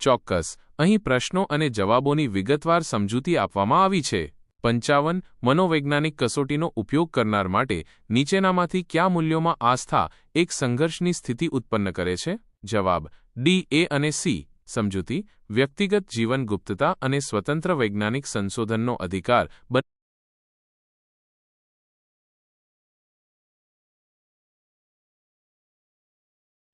ચોક્કસ. અહીં પ્રશ્નો અને જવાબોની વિગતવાર સમજૂતી આપવામાં આવી છે. 55 મનોવૈજ્ઞાનિક કસોટીનો ઉપયોગ કરનાર માટે નીચેનામાંથી કયા મૂલ્યોમાં આસ્થા એક સંઘર્ષની સ્થિતિ ઉત્પન્ન કરે છે? જવાબ ડી, એ અને સી. સમજૂતી: વ્યક્તિગત જીવન ગુપ્તતા અને સ્વતંત્ર વૈજ્ઞાનિક સંશોધનનો અધિકાર.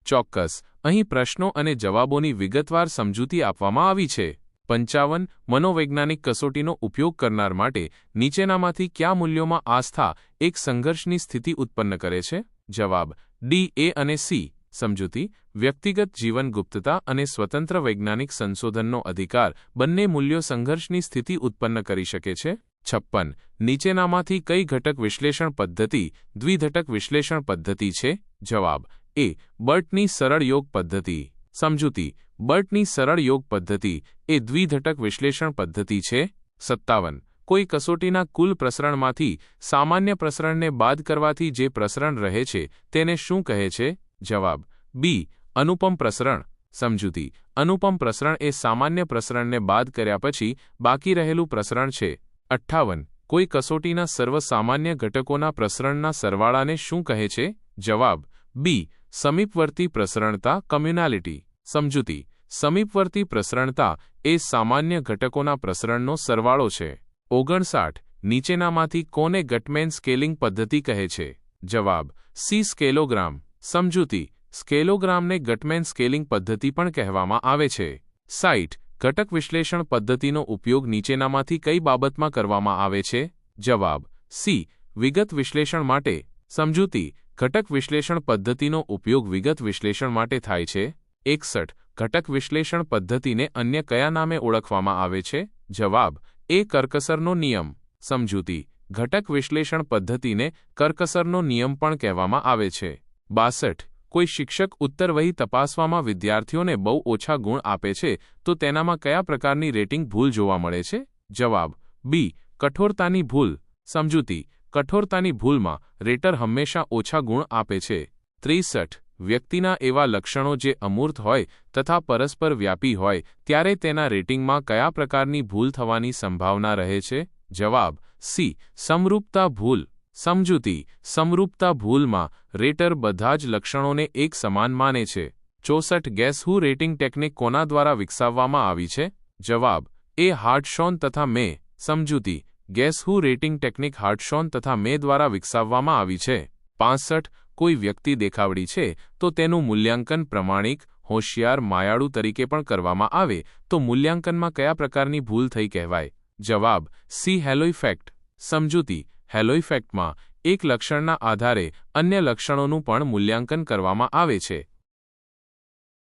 ચોક્કસ. અહીં પ્રશ્નો અને જવાબોની વિગતવાર સમજૂતી આપવામાં આવી છે. 55 મનોવૈજ્ઞાનિક કસોટીનો ઉપયોગ કરનાર માટે નીચેનામાંથી કયા મૂલ્યોમાં આસ્થા એક સંઘર્ષની સ્થિતિ ઉત્પન્ન કરે છે? જવાબ ડી, એ અને સી. સમજૂતી: વ્યક્તિગત જીવન ગુપ્તતા અને સ્વતંત્ર વૈજ્ઞાનિક સંશોધનનો અધિકાર બંને મૂલ્યો સંઘર્ષની સ્થિતિ ઉત્પન્ન કરી શકે છે. 56 નીચેનામાંથી કઈ ઘટક વિશ્લેષણ પદ્ધતિ દ્વિઘટક વિશ્લેષણ પદ્ધતિ છે? જવાબ એ. બર્ટની સરળ યોગ પદ્ધતિ. સમજૂતી: બર્ટની સરળ યોગ પદ્ધતિ એ દ્વિઘટક વિશ્લેષણ પદ્ધતિ છે. 57 કોઈ કસોટીના કુલ પ્રસરણમાંથી સામાન્ય પ્રસરણને બાદ કરવાથી જે પ્રસરણ રહે છે તેને શું કહે છે? જવાબ બી. અનુપમ પ્રસરણ. સમજૂતી: અનુપમ પ્રસરણ એ સામાન્ય પ્રસરણને બાદ કર્યા પછી બાકી રહેલું પ્રસરણ છે. 58 કોઈ કસોટીના સર્વસામાન્ય ઘટકોના પ્રસરણના સરવાળાને શું કહે છે? જવાબ બી. સમીપવર્તી પ્રસરણતા કમ્યુનાલિટી. સમજૂતી: સમીપવર્તી પ્રસરણતા એ સામાન્ય ઘટકોના પ્રસરણનો સરવાળો છે. 59 નીચેનામાંથી કોને ગટમેન સ્કેલિંગ પદ્ધતિ કહે છે? જવાબ સી. સ્કેલોગ્રામ. સમજૂતી: સ્કેલોગ્રામને ગટમેન સ્કેલિંગ પદ્ધતિ પણ કહેવામાં આવે છે. 60 ઘટક વિશ્લેષણ પદ્ધતિનો ઉપયોગ નીચેનામાંથી કઈ બાબતમાં કરવામાં આવે છે? જવાબ સી. વિગત વિશ્લેષણ માટે. સમજૂતી: ઘટક વિશ્લેષણ પદ્ધતિનો ઉપયોગ વિગત વિશ્લેષણ માટે થાય છે. 61 ઘટક વિશ્લેષણ પદ્ધતિને અન્ય કયા નામે ઓળખવામાં આવે છે? જવાબ એ. કરકસરનો નિયમ. સમજૂતી: ઘટક વિશ્લેષણ પદ્ધતિને કરકસરનો નિયમ પણ કહેવામાં આવે છે. 62 કોઈ શિક્ષક ઉત્તરવહી તપાસવામાં વિદ્યાર્થીઓને બહુ ઓછા ગુણ આપે છે તો તેનામાં કયા પ્રકારની રેટિંગ ભૂલ જોવા મળે છે? જવાબ બી. કઠોરતાની ભૂલ. સમજૂતી: કઠોરતાની ભૂલમાં રેટર હંમેશા ઓછા ગુણ આપે છે. 63 વ્યક્તિના એવા લક્ષણો જે અમૂર્ત હોય તથા પરસ્પર વ્યાપી હોય ત્યારે તેના રેટિંગમાં કયા પ્રકારની ભૂલ થવાની સંભાવના રહે છે? જવાબ સી. સમરૂપતા ભૂલ. સમજૂતી: સમરૂપતા ભૂલમાં રેટર બધા જ લક્ષણોને એક સમાન માને છે. 64 ગેસ હુ રેટિંગ ટેકનિક કોના દ્વારા વિકસાવવામાં આવી છે? જવાબ એ. હાર્ટશોન તથા મે. સમજૂતી: ગેસ હુ રેટિંગ ટેકનિક હાર્ટશોન તથા મે દ્વારા વિકસાવવામાં આવી છે. 65 કોઈ વ્યક્તિ દેખાવડી છે તો તેનું મૂલ્યાંકન પ્રમાણિક, હોશિયાર, માયાળુ તરીકે પણ કરવામાં આવે તો મૂલ્યાંકનમાં કયા પ્રકારની ભૂલ થઈ કહેવાય? જવાબ સી. Hello effect. સમજૂતી: હેલો ઇફેક્ટમાં એક લક્ષણના આધારે અન્ય લક્ષણોનું પણ મૂલ્યાંકન કરવામાં આવે છે.